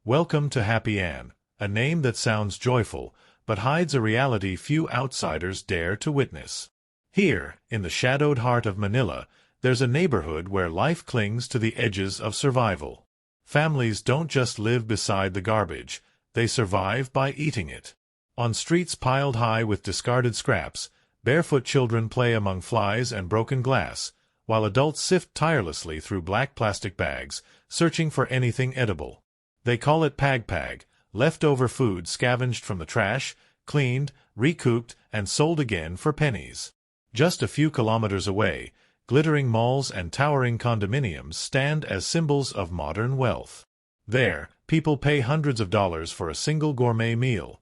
Welcome to Happyland, a name that sounds joyful, but hides a reality few outsiders dare to witness. Here, in the shadowed heart of Manila, there's a neighborhood where life clings to the edges of survival. Families don't just live beside the garbage, they survive by eating it. On streets piled high with discarded scraps, barefoot children play among flies and broken glass, while adults sift tirelessly through black plastic bags, searching for anything edible. They call it Pagpag, leftover food scavenged from the trash, cleaned, recooked, and sold again for pennies. Just a few kilometers away, glittering malls and towering condominiums stand as symbols of modern wealth. There, people pay hundreds of dollars for a single gourmet meal,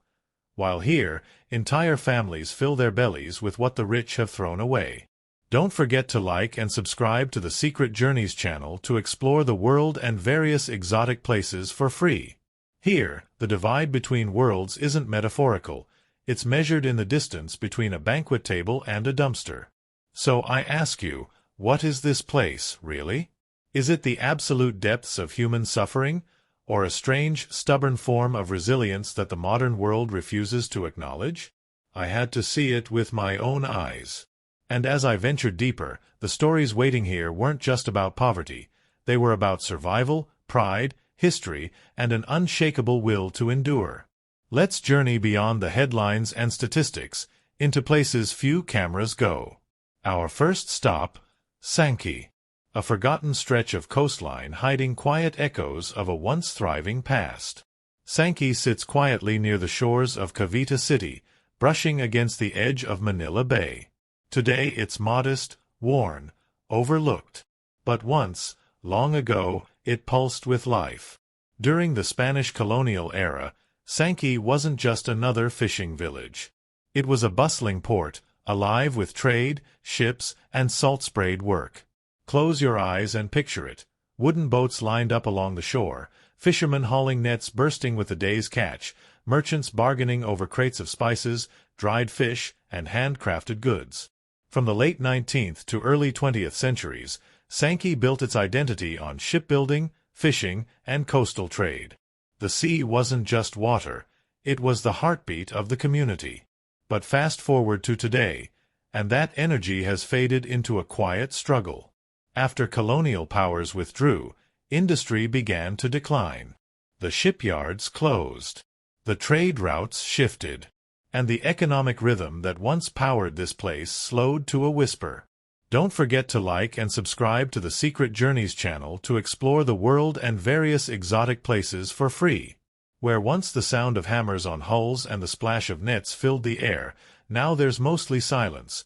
while here, entire families fill their bellies with what the rich have thrown away. Don't forget to like and subscribe to the Secret Journeys channel to explore the world and various exotic places for free. Here, the divide between worlds isn't metaphorical, it's measured in the distance between a banquet table and a dumpster. So I ask you, what is this place, really? Is it the absolute depths of human suffering, or a strange, stubborn form of resilience that the modern world refuses to acknowledge? I had to see it with my own eyes. And as I ventured deeper, the stories waiting here weren't just about poverty. They were about survival, pride, history, and an unshakable will to endure. Let's journey beyond the headlines and statistics, into places few cameras go. Our first stop, Sanki, a forgotten stretch of coastline hiding quiet echoes of a once thriving past. Sanki sits quietly near the shores of Cavite City, brushing against the edge of Manila Bay. Today it's modest, worn, overlooked. But once, long ago, it pulsed with life. During the Spanish colonial era, Sanki wasn't just another fishing village. It was a bustling port, alive with trade, ships, and salt-sprayed work. Close your eyes and picture it. Wooden boats lined up along the shore, fishermen hauling nets bursting with the day's catch, merchants bargaining over crates of spices, dried fish, and handcrafted goods. From the late 19th to early 20th centuries, Sanki built its identity on shipbuilding, fishing, and coastal trade. The sea wasn't just water, it was the heartbeat of the community. But fast forward to today, and that energy has faded into a quiet struggle. After colonial powers withdrew, industry began to decline. The shipyards closed. The trade routes shifted. And the economic rhythm that once powered this place slowed to a whisper. Don't forget to like and subscribe to the Secret Journeys channel to explore the world and various exotic places for free. Where once the sound of hammers on hulls and the splash of nets filled the air, now there's mostly silence,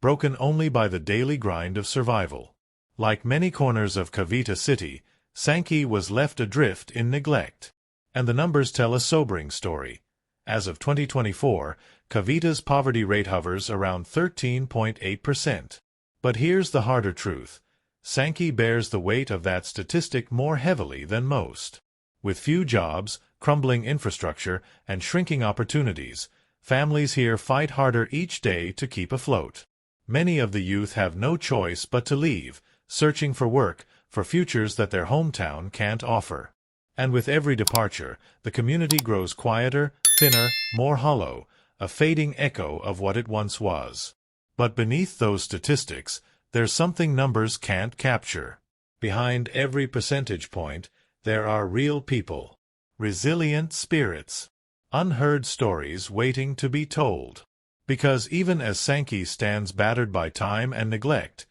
broken only by the daily grind of survival. Like many corners of Cavite City, Sanki was left adrift in neglect. And the numbers tell a sobering story. As of 2024, Cavite's poverty rate hovers around 13.8%. But here's the harder truth. Sanki bears the weight of that statistic more heavily than most. With few jobs, crumbling infrastructure, and shrinking opportunities, families here fight harder each day to keep afloat. Many of the youth have no choice but to leave, searching for work, for futures that their hometown can't offer. And with every departure, the community grows quieter, thinner, more hollow, a fading echo of what it once was. But beneath those statistics, there's something numbers can't capture. Behind every percentage point, there are real people, resilient spirits, unheard stories waiting to be told. Because even as Sanki stands battered by time and neglect,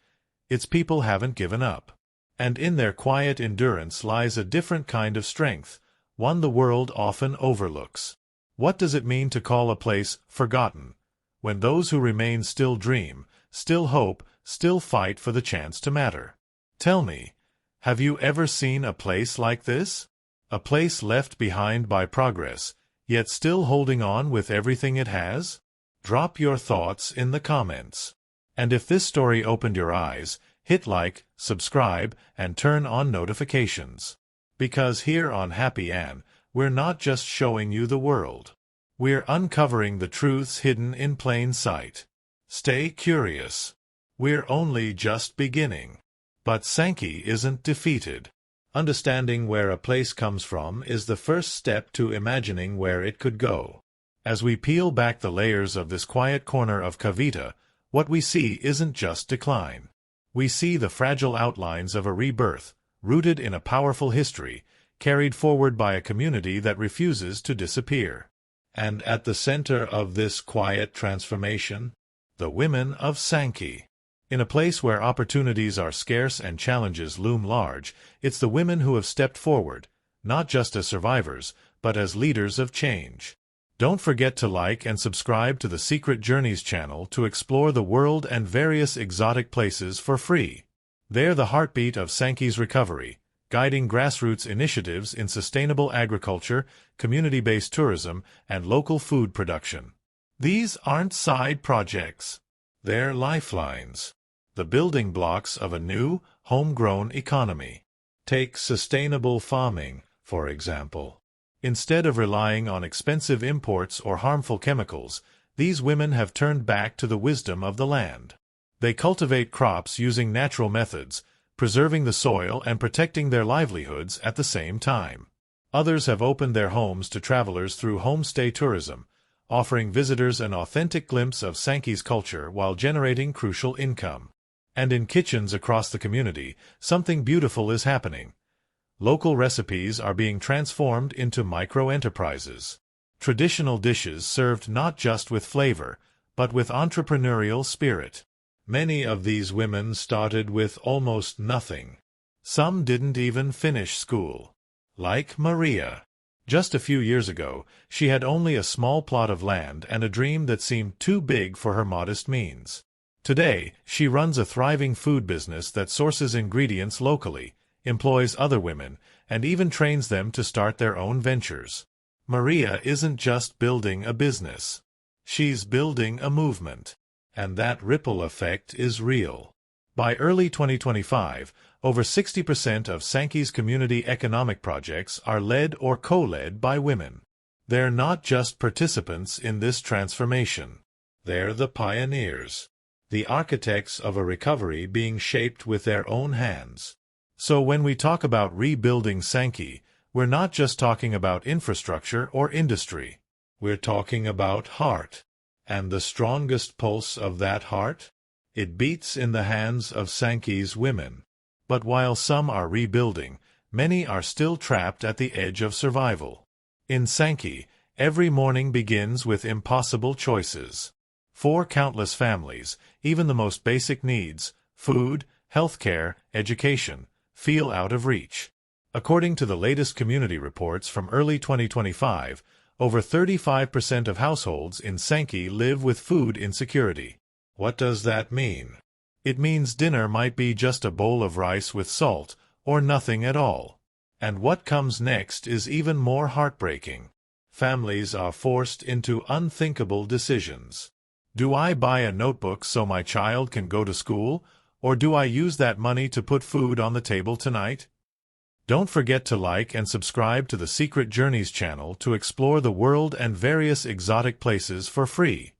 its people haven't given up. And in their quiet endurance lies a different kind of strength, one the world often overlooks. What does it mean to call a place forgotten, when those who remain still dream, still hope, still fight for the chance to matter? Tell me, have you ever seen a place like this? A place left behind by progress, yet still holding on with everything it has? Drop your thoughts in the comments. And if this story opened your eyes, hit like, subscribe, and turn on notifications. Because here on Happyland, we're not just showing you the world. We're uncovering the truths hidden in plain sight. Stay curious. We're only just beginning. But Sanki isn't defeated. Understanding where a place comes from is the first step to imagining where it could go. As we peel back the layers of this quiet corner of Cavite, what we see isn't just decline. We see the fragile outlines of a rebirth, rooted in a powerful history, carried forward by a community that refuses to disappear. And at the center of this quiet transformation, the women of Sanki. In a place where opportunities are scarce and challenges loom large, it's the women who have stepped forward, not just as survivors, but as leaders of change. Don't forget to like and subscribe to the Secret Journeys channel to explore the world and various exotic places for free. They're the heartbeat of Sanki's recovery, guiding grassroots initiatives in sustainable agriculture, community-based tourism, and local food production. These aren't side projects. They're lifelines, the building blocks of a new, homegrown economy. Take sustainable farming, for example. Instead of relying on expensive imports or harmful chemicals, these women have turned back to the wisdom of the land. They cultivate crops using natural methods, preserving the soil and protecting their livelihoods at the same time. Others have opened their homes to travelers through homestay tourism, offering visitors an authentic glimpse of Sanki's culture while generating crucial income. And in kitchens across the community, something beautiful is happening. Local recipes are being transformed into micro-enterprises. Traditional dishes served not just with flavor, but with entrepreneurial spirit. Many of these women started with almost nothing. Some didn't even finish school. Like Maria. Just a few years ago, she had only a small plot of land and a dream that seemed too big for her modest means. Today, she runs a thriving food business that sources ingredients locally, employs other women, and even trains them to start their own ventures. Maria isn't just building a business. She's building a movement. And that ripple effect is real. By early 2025, over 60% of Sanki's community economic projects are led or co-led by women. They're not just participants in this transformation. They're the pioneers, the architects of a recovery being shaped with their own hands. So when we talk about rebuilding Sanki, we're not just talking about infrastructure or industry. We're talking about heart. And the strongest pulse of that heart? It beats in the hands of Sanki's women. But while some are rebuilding, many are still trapped at the edge of survival. In Sanki, every morning begins with impossible choices. For countless families, even the most basic needs, food, healthcare, education, feel out of reach. According to the latest community reports from early 2025, over 35% of households in Sanki live with food insecurity. What does that mean? It means dinner might be just a bowl of rice with salt, or nothing at all. And what comes next is even more heartbreaking. Families are forced into unthinkable decisions. Do I buy a notebook so my child can go to school, or do I use that money to put food on the table tonight? Don't forget to like and subscribe to the Secret Journeys channel to explore the world and various exotic places for free.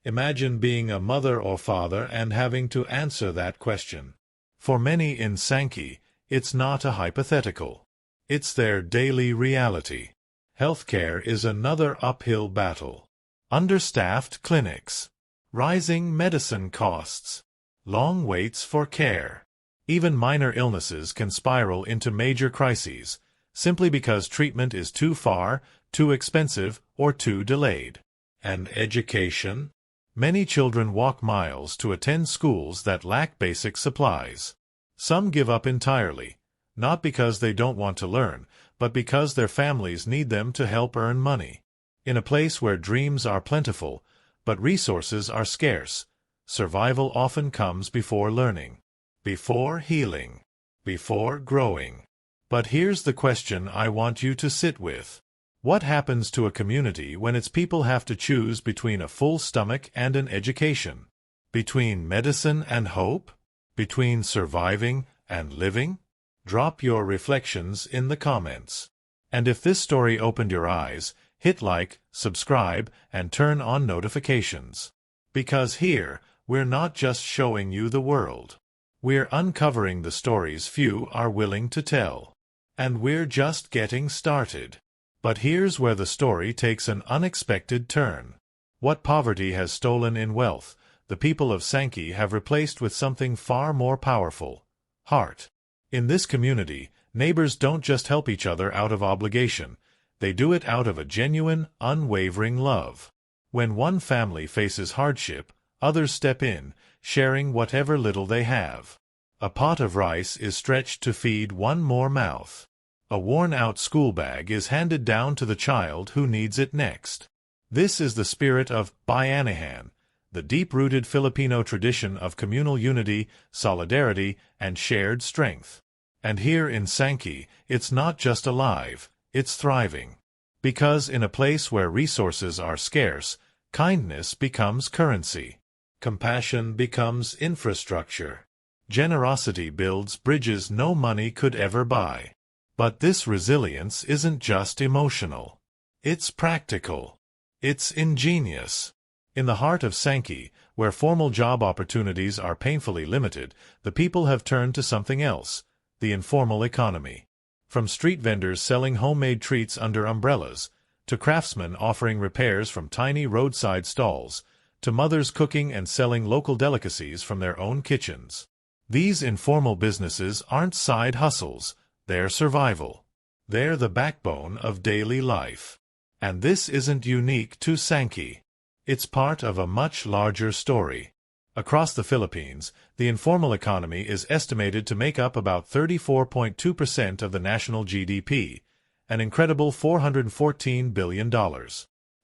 Imagine being a mother or father and having to answer that question. For many in Sanki, it's not a hypothetical. It's their daily reality. Healthcare is another uphill battle. Understaffed clinics, rising medicine costs, long waits for care. Even minor illnesses can spiral into major crises, simply because treatment is too far, too expensive, or too delayed. And education? Many children walk miles to attend schools that lack basic supplies. Some give up entirely, not because they don't want to learn, but because their families need them to help earn money. In a place where dreams are plentiful, but resources are scarce, survival often comes before learning, before healing, before growing. But here's the question I want you to sit with. What happens to a community when its people have to choose between a full stomach and an education? Between medicine and hope? Between surviving and living? Drop your reflections in the comments. And if this story opened your eyes, hit like, subscribe, and turn on notifications. Because here, we're not just showing you the world. We're uncovering the stories few are willing to tell. And we're just getting started. But here's where the story takes an unexpected turn. What poverty has stolen in wealth, the people of Sanki have replaced with something far more powerful: heart. In this community, neighbors don't just help each other out of obligation, they do it out of a genuine, unwavering love. When one family faces hardship, others step in, sharing whatever little they have. A pot of rice is stretched to feed one more mouth. A worn-out school bag is handed down to the child who needs it next. This is the spirit of Bayanahan, the deep-rooted Filipino tradition of communal unity, solidarity, and shared strength. And here in Sanki, it's not just alive, it's thriving. Because in a place where resources are scarce, kindness becomes currency. Compassion becomes infrastructure. Generosity builds bridges no money could ever buy. But this resilience isn't just emotional. It's practical. It's ingenious. In the heart of Sanki, where formal job opportunities are painfully limited, the people have turned to something else: the informal economy. From street vendors selling homemade treats under umbrellas, to craftsmen offering repairs from tiny roadside stalls, to mothers cooking and selling local delicacies from their own kitchens. These informal businesses aren't side hustles, they're survival. They're the backbone of daily life. And this isn't unique to Sanki. It's part of a much larger story. Across the Philippines, the informal economy is estimated to make up about 34.2% of the national GDP, an incredible $414 billion.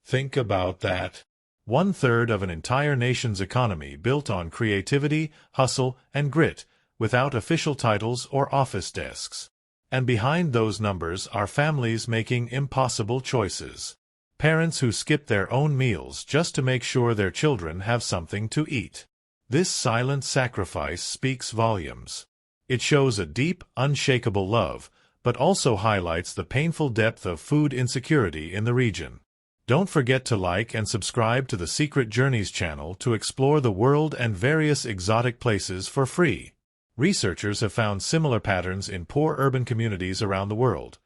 Think about that. 1/3 of an entire nation's economy built on creativity, hustle, and grit, without official titles or office desks. And behind those numbers are families making impossible choices. Parents who skip their own meals just to make sure their children have something to eat. This silent sacrifice speaks volumes. It shows a deep, unshakable love, but also highlights the painful depth of food insecurity in the region. Don't forget to like and subscribe to the Secret Journeys channel to explore the world and various exotic places for free. Researchers have found similar patterns in poor urban communities around the world.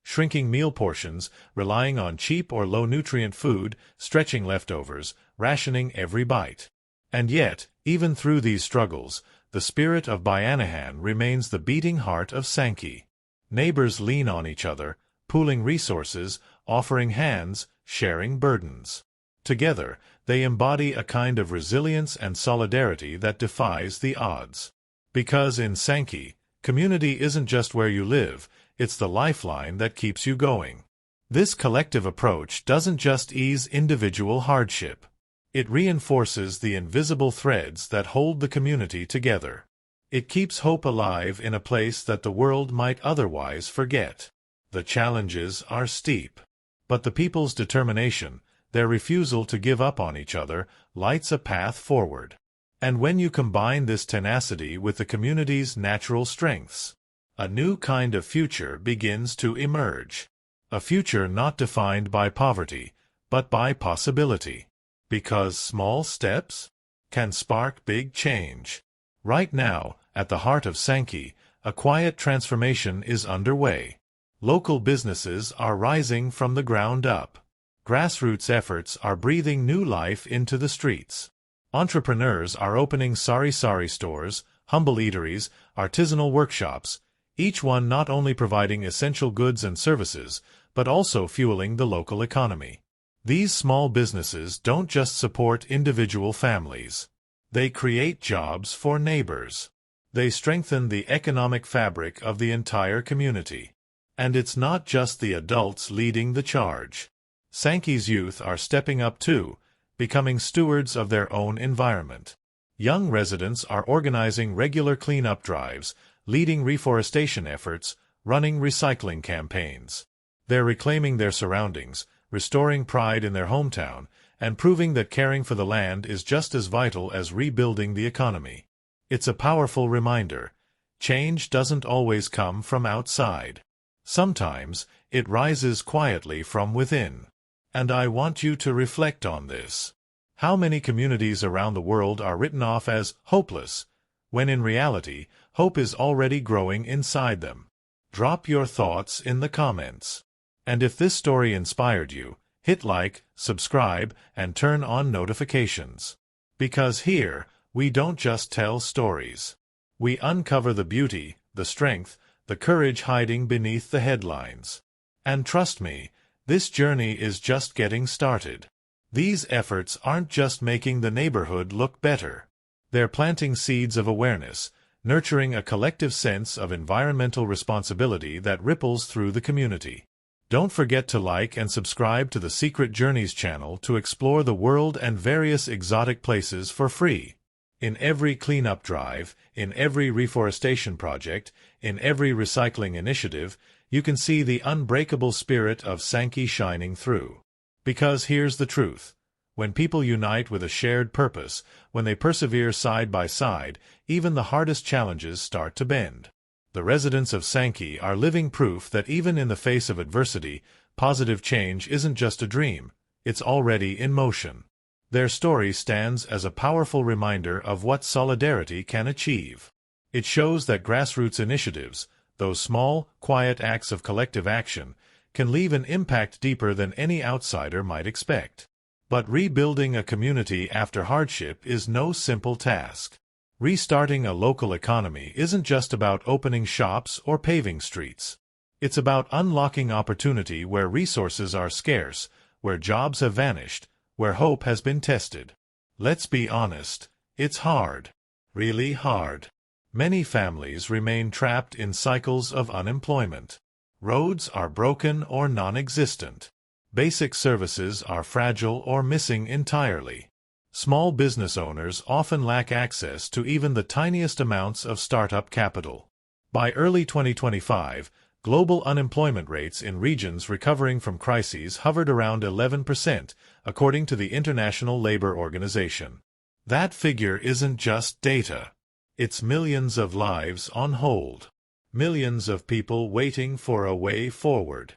Shrinking meal portions, relying on cheap or low-nutrient food, stretching leftovers, rationing every bite. And yet, even through these struggles, the spirit of Bayanahan remains the beating heart of Sanki. Neighbors lean on each other, pooling resources, offering hands, sharing burdens. Together, they embody a kind of resilience and solidarity that defies the odds. Because in Sanki, community isn't just where you live, it's the lifeline that keeps you going. This collective approach doesn't just ease individual hardship. It reinforces the invisible threads that hold the community together. It keeps hope alive in a place that the world might otherwise forget. The challenges are steep. But the people's determination, their refusal to give up on each other, lights a path forward. And when you combine this tenacity with the community's natural strengths, a new kind of future begins to emerge. A future not defined by poverty, but by possibility. Because small steps can spark big change. Right now, at the heart of Sanki, a quiet transformation is underway. Local businesses are rising from the ground up. Grassroots efforts are breathing new life into the streets. Entrepreneurs are opening sari-sari stores, humble eateries, artisanal workshops, each one not only providing essential goods and services, but also fueling the local economy. These small businesses don't just support individual families. They create jobs for neighbors. They strengthen the economic fabric of the entire community. And it's not just the adults leading the charge. Sanki's youth are stepping up too, becoming stewards of their own environment. Young residents are organizing regular cleanup drives, leading reforestation efforts, running recycling campaigns. They're reclaiming their surroundings, restoring pride in their hometown, and proving that caring for the land is just as vital as rebuilding the economy. It's a powerful reminder. Change doesn't always come from outside. Sometimes, it rises quietly from within. And I want you to reflect on this. How many communities around the world are written off as hopeless, when in reality, hope is already growing inside them? Drop your thoughts in the comments. And if this story inspired you, hit like, subscribe, and turn on notifications. Because here, we don't just tell stories. We uncover the beauty, the strength, the courage hiding beneath the headlines. And trust me, this journey is just getting started. These efforts aren't just making the neighborhood look better. They're planting seeds of awareness, nurturing a collective sense of environmental responsibility that ripples through the community. Don't forget to like and subscribe to the Secret Journeys channel to explore the world and various exotic places for free. In every cleanup drive, in every reforestation project, in every recycling initiative, you can see the unbreakable spirit of Sanki shining through. Because here's the truth. When people unite with a shared purpose, when they persevere side by side, even the hardest challenges start to bend. The residents of Sanki are living proof that even in the face of adversity, positive change isn't just a dream, it's already in motion. Their story stands as a powerful reminder of what solidarity can achieve. It shows that grassroots initiatives, those small, quiet acts of collective action, can leave an impact deeper than any outsider might expect. But rebuilding a community after hardship is no simple task. Restarting a local economy isn't just about opening shops or paving streets. It's about unlocking opportunity where resources are scarce, where jobs have vanished, where hope has been tested. Let's be honest, it's hard. Really hard. Many families remain trapped in cycles of unemployment. Roads are broken or non-existent. Basic services are fragile or missing entirely. Small business owners often lack access to even the tiniest amounts of startup capital. By early 2025, global unemployment rates in regions recovering from crises hovered around 11%, according to the International Labor Organization. That figure isn't just data. It's millions of lives on hold. Millions of people waiting for a way forward.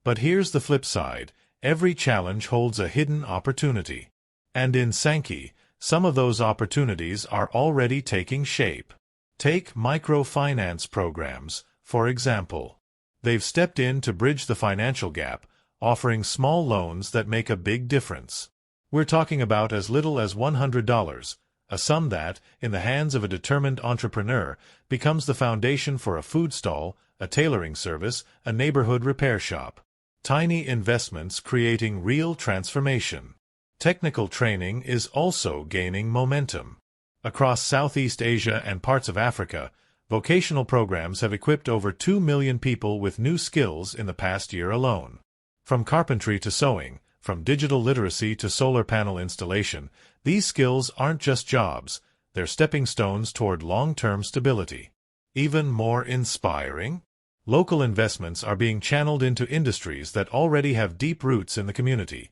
But here's the flip side. Every challenge holds a hidden opportunity. And in Sanki, some of those opportunities are already taking shape. Take microfinance programs, for example. They've stepped in to bridge the financial gap, offering small loans that make a big difference. We're talking about as little as $100, a sum that, in the hands of a determined entrepreneur, becomes the foundation for a food stall, a tailoring service, a neighborhood repair shop. Tiny investments creating real transformation. Technical training is also gaining momentum. Across Southeast Asia and parts of Africa, vocational programs have equipped over 2 million people with new skills in the past year alone. From carpentry to sewing, from digital literacy to solar panel installation, these skills aren't just jobs, they're stepping stones toward long-term stability. Even more inspiring? Local investments are being channeled into industries that already have deep roots in the community.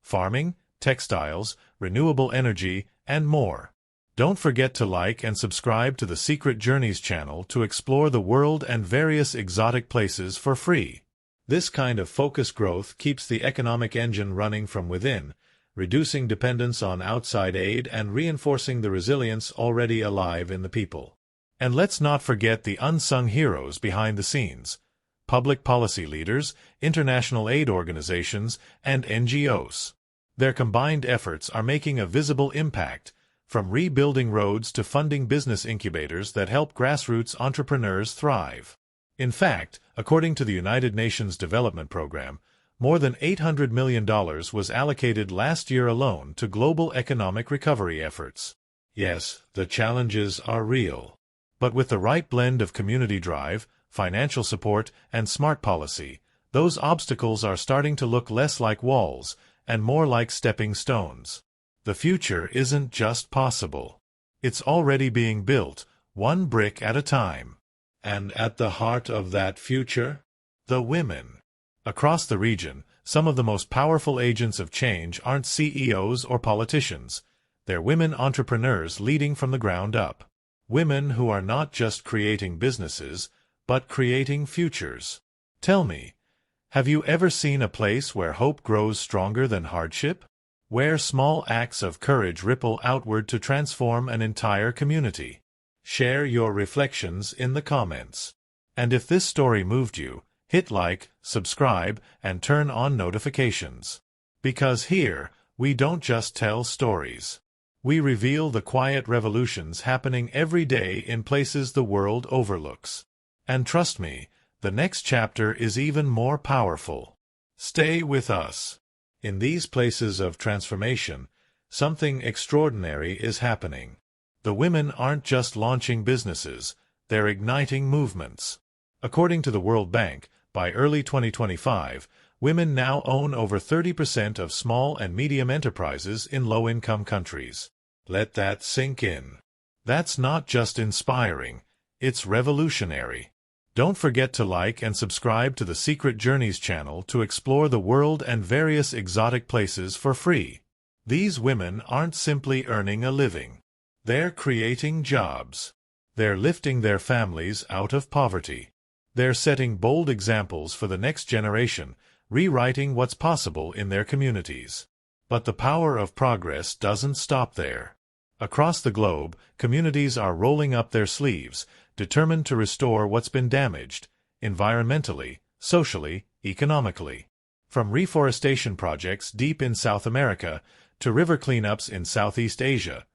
Farming, textiles, renewable energy, and more. Don't forget to like and subscribe to the Secret Journeys channel to explore the world and various exotic places for free. This kind of focused growth keeps the economic engine running from within, reducing dependence on outside aid and reinforcing the resilience already alive in the people. And let's not forget the unsung heroes behind the scenes. Public policy leaders, international aid organizations, and NGOs. Their combined efforts are making a visible impact, from rebuilding roads to funding business incubators that help grassroots entrepreneurs thrive. In fact, according to the United Nations Development Program, more than $800 million was allocated last year alone to global economic recovery efforts. Yes, the challenges are real. But with the right blend of community drive, financial support, and smart policy, those obstacles are starting to look less like walls and more like stepping stones. The future isn't just possible. It's already being built, one brick at a time. And at the heart of that future? The women. Across the region, some of the most powerful agents of change aren't CEOs or politicians. They're women entrepreneurs leading from the ground up. Women who are not just creating businesses, but creating futures. Tell me, have you ever seen a place where hope grows stronger than hardship? Where small acts of courage ripple outward to transform an entire community? Share your reflections in the comments. And if this story moved you, hit like, subscribe, and turn on notifications. Because here, we don't just tell stories. We reveal the quiet revolutions happening every day in places the world overlooks. And trust me, the next chapter is even more powerful. Stay with us. In these places of transformation, something extraordinary is happening. The women aren't just launching businesses, they're igniting movements. According to the World Bank, by early 2025, women now own over 30% of small and medium enterprises in low-income countries. Let that sink in. That's not just inspiring, it's revolutionary. Don't forget to like and subscribe to the Secret Journeys channel to explore the world and various exotic places for free. These women aren't simply earning a living. They're creating jobs. They're lifting their families out of poverty. They're setting bold examples for the next generation, rewriting what's possible in their communities. But the power of progress doesn't stop there. Across the globe, communities are rolling up their sleeves, determined to restore what's been damaged, environmentally, socially, economically. From reforestation projects deep in South America to river cleanups in Southeast Asia,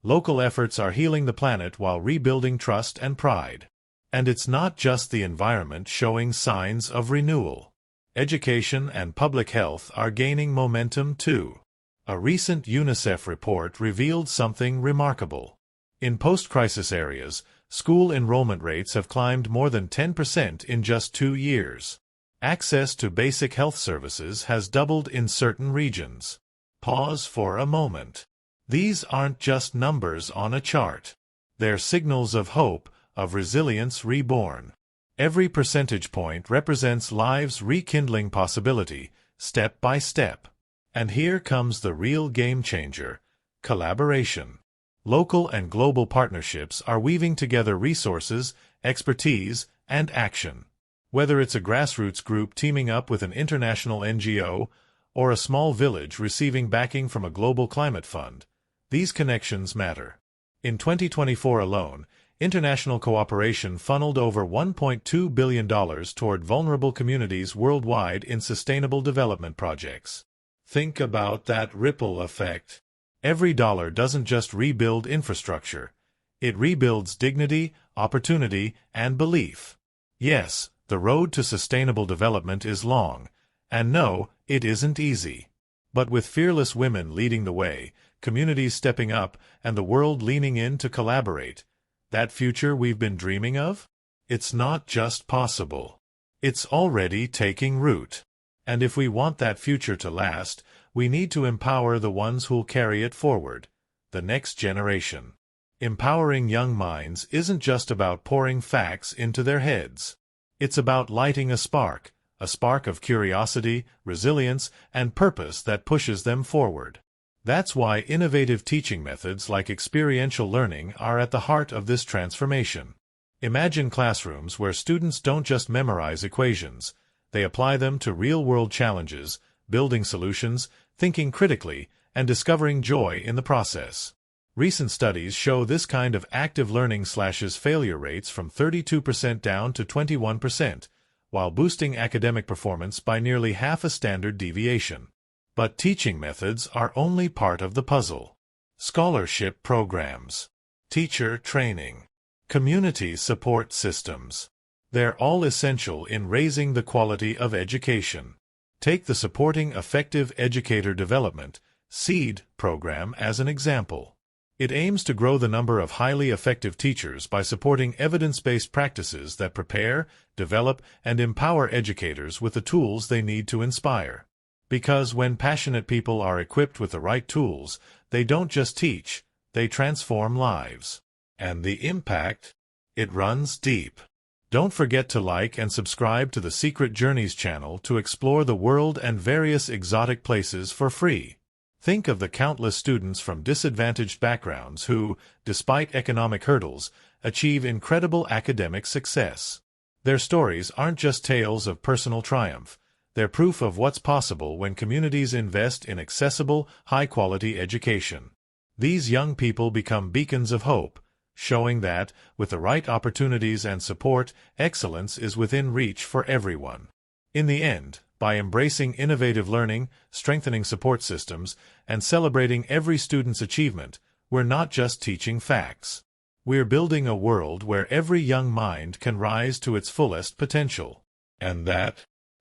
local efforts are healing the planet while rebuilding trust and pride. And it's not just the environment showing signs of renewal. Education and public health are gaining momentum too. A recent UNICEF report revealed something remarkable. In post-crisis areas, school enrollment rates have climbed more than 10% in just 2 years. Access to basic health services has doubled in certain regions. Pause for a moment. These aren't just numbers on a chart. They're signals of hope, of resilience reborn. Every percentage point represents lives rekindling possibility, step by step. And here comes the real game changer: collaboration. Local and global partnerships are weaving together resources, expertise, and action. Whether it's a grassroots group teaming up with an international NGO, or a small village receiving backing from a global climate fund, these connections matter. In 2024 alone, international cooperation funneled over $1.2 billion toward vulnerable communities worldwide in sustainable development projects. Think about that ripple effect. Every dollar doesn't just rebuild infrastructure. It rebuilds dignity, opportunity, and belief. Yes, the road to sustainable development is long, and no, it isn't easy. But with fearless women leading the way, communities stepping up, and the world leaning in to collaborate, that future we've been dreaming of? It's not just possible. It's already taking root. And if we want that future to last, we need to empower the ones who'll carry it forward, the next generation. Empowering young minds isn't just about pouring facts into their heads. It's about lighting a spark of curiosity, resilience, and purpose that pushes them forward. That's why innovative teaching methods like experiential learning are at the heart of this transformation. Imagine classrooms where students don't just memorize equations, they apply them to real-world challenges, building solutions, thinking critically, and discovering joy in the process. Recent studies show this kind of active learning slashes failure rates from 32% down to 21%, while boosting academic performance by nearly half a standard deviation. But teaching methods are only part of the puzzle. Scholarship programs, teacher training, community support systems. They're all essential in raising the quality of education. Take the Supporting Effective Educator Development (SEED) program as an example. It aims to grow the number of highly effective teachers by supporting evidence-based practices that prepare, develop, and empower educators with the tools they need to inspire. Because when passionate people are equipped with the right tools, they don't just teach, they transform lives. And the impact? It runs deep. Don't forget to like and subscribe to the Secret Journeys channel to explore the world and various exotic places for free. Think of the countless students from disadvantaged backgrounds who, despite economic hurdles, achieve incredible academic success. Their stories aren't just tales of personal triumph. They're proof of what's possible when communities invest in accessible, high-quality education. These young people become beacons of hope, showing that, with the right opportunities and support, excellence is within reach for everyone. In the end, by embracing innovative learning, strengthening support systems, and celebrating every student's achievement, we're not just teaching facts. We're building a world where every young mind can rise to its fullest potential. And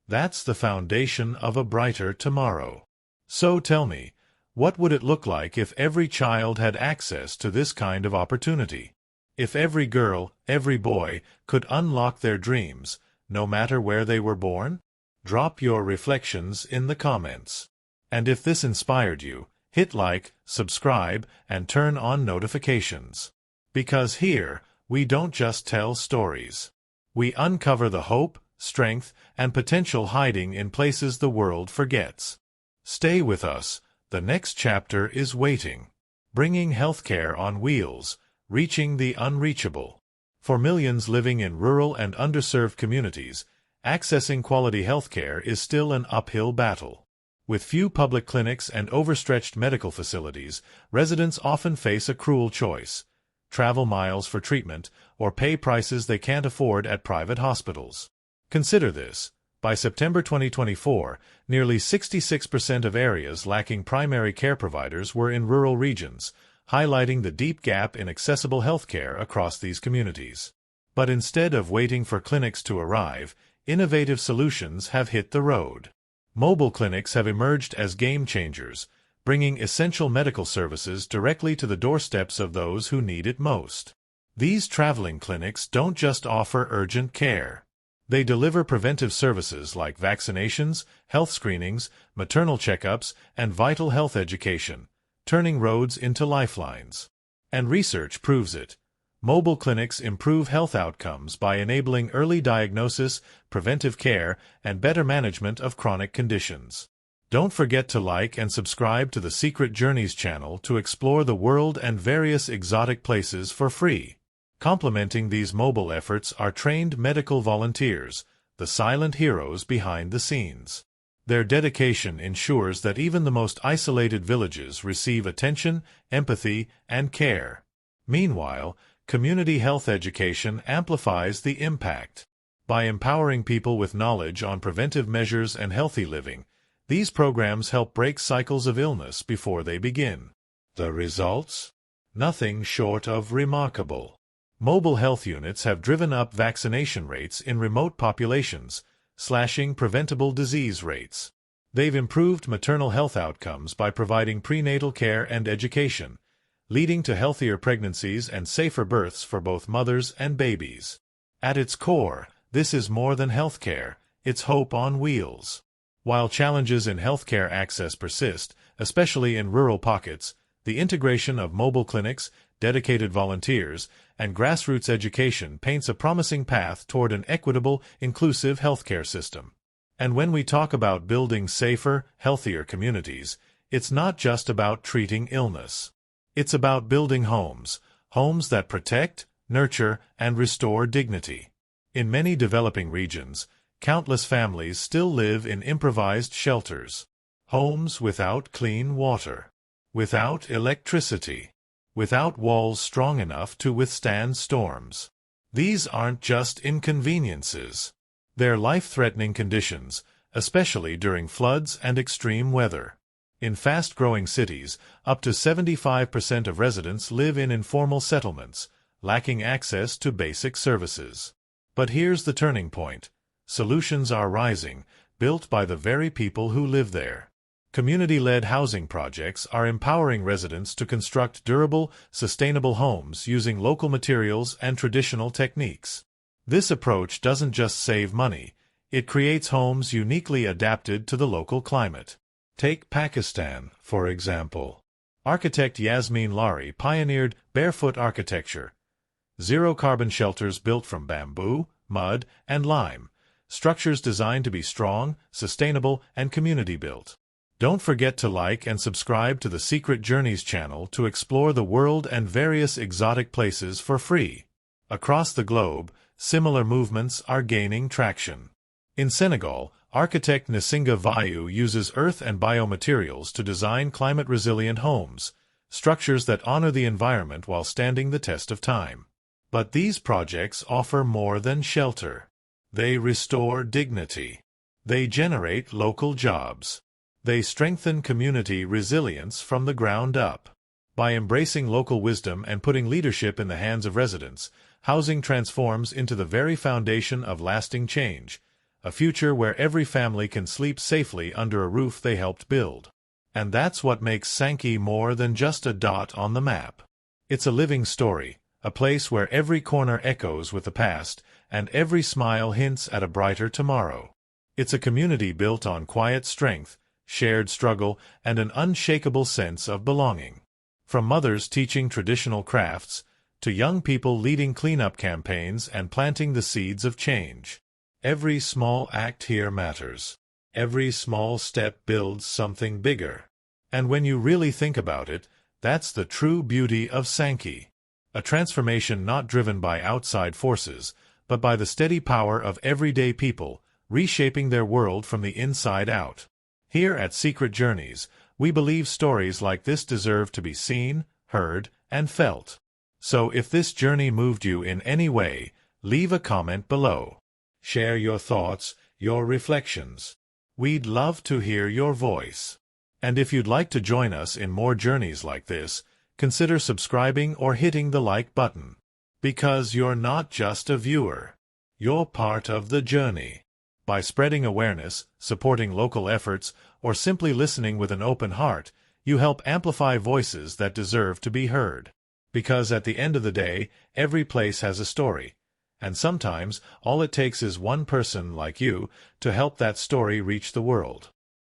that's the foundation of a brighter tomorrow. So tell me, what would it look like if every child had access to this kind of opportunity? If every girl, every boy, could unlock their dreams, no matter where they were born? Drop your reflections in the comments. And if this inspired you, hit like, subscribe, and turn on notifications. Because here, we don't just tell stories. We uncover the hope, strength, and potential hiding in places the world forgets. Stay with us, the next chapter is waiting. Bringing healthcare on wheels, reaching the unreachable. For millions living in rural and underserved communities, accessing quality healthcare is still an uphill battle. With few public clinics and overstretched medical facilities, residents often face a cruel choice: travel miles for treatment, or pay prices they can't afford at private hospitals. Consider this. By September 2024, nearly 66% of areas lacking primary care providers were in rural regions, highlighting the deep gap in accessible healthcare across these communities. But instead of waiting for clinics to arrive, innovative solutions have hit the road. Mobile clinics have emerged as game changers, bringing essential medical services directly to the doorsteps of those who need it most. These traveling clinics don't just offer urgent care. They deliver preventive services like vaccinations, health screenings, maternal checkups, and vital health education, turning roads into lifelines. And research proves it. Mobile clinics improve health outcomes by enabling early diagnosis, preventive care, and better management of chronic conditions. Don't forget to like and subscribe to the Secret Journeys channel to explore the world and various exotic places for free. Complementing these mobile efforts are trained medical volunteers, the silent heroes behind the scenes. Their dedication ensures that even the most isolated villages receive attention, empathy, and care. Meanwhile, community health education amplifies the impact. By empowering people with knowledge on preventive measures and healthy living, these programs help break cycles of illness before they begin. The results? Nothing short of remarkable. Mobile health units have driven up vaccination rates in remote populations, slashing preventable disease rates. They've improved maternal health outcomes by providing prenatal care and education, leading to healthier pregnancies and safer births for both mothers and babies. At its core, this is more than healthcare, it's hope on wheels. While challenges in healthcare access persist, especially in rural pockets, the integration of mobile clinics, dedicated volunteers, and grassroots education paints a promising path toward an equitable, inclusive healthcare system. And when we talk about building safer, healthier communities, it's not just about treating illness. It's about building homes that protect, nurture, and restore dignity. In many developing regions, countless families still live in improvised shelters. Homes without clean water, without electricity, without walls strong enough to withstand storms. These aren't just inconveniences. They're life-threatening conditions, especially during floods and extreme weather. In fast-growing cities, up to 75% of residents live in informal settlements, lacking access to basic services. But here's the turning point. Solutions are rising, built by the very people who live there. Community-led housing projects are empowering residents to construct durable, sustainable homes using local materials and traditional techniques. This approach doesn't just save money, it creates homes uniquely adapted to the local climate. Take Pakistan, for example. Architect Yasmin Lari pioneered barefoot architecture, zero-carbon shelters built from bamboo, mud, and lime, structures designed to be strong, sustainable, and community-built. Don't forget to like and subscribe to the Secret Journeys channel to explore the world and various exotic places for free. Across the globe, similar movements are gaining traction. In Senegal, architect Nsinga Vayu uses earth and biomaterials to design climate-resilient homes, structures that honor the environment while standing the test of time. But these projects offer more than shelter. They restore dignity. They generate local jobs. They strengthen community resilience from the ground up. By embracing local wisdom and putting leadership in the hands of residents, housing transforms into the very foundation of lasting change, a future where every family can sleep safely under a roof they helped build. And that's what makes Sanki more than just a dot on the map. It's a living story, a place where every corner echoes with the past, and every smile hints at a brighter tomorrow. It's a community built on quiet strength, shared struggle, and an unshakable sense of belonging. From mothers teaching traditional crafts, to young people leading cleanup campaigns and planting the seeds of change. Every small act here matters. Every small step builds something bigger. And when you really think about it, that's the true beauty of Sanki. A transformation not driven by outside forces, but by the steady power of everyday people, reshaping their world from the inside out. Here at Secret Journeys, we believe stories like this deserve to be seen, heard, and felt. So if this journey moved you in any way, leave a comment below. Share your thoughts, your reflections. We'd love to hear your voice. And if you'd like to join us in more journeys like this, consider subscribing or hitting the like button. Because you're not just a viewer. You're part of the journey. By spreading awareness, supporting local efforts, or simply listening with an open heart, you help amplify voices that deserve to be heard. Because at the end of the day, every place has a story. And sometimes, all it takes is one person like you to help that story reach the world.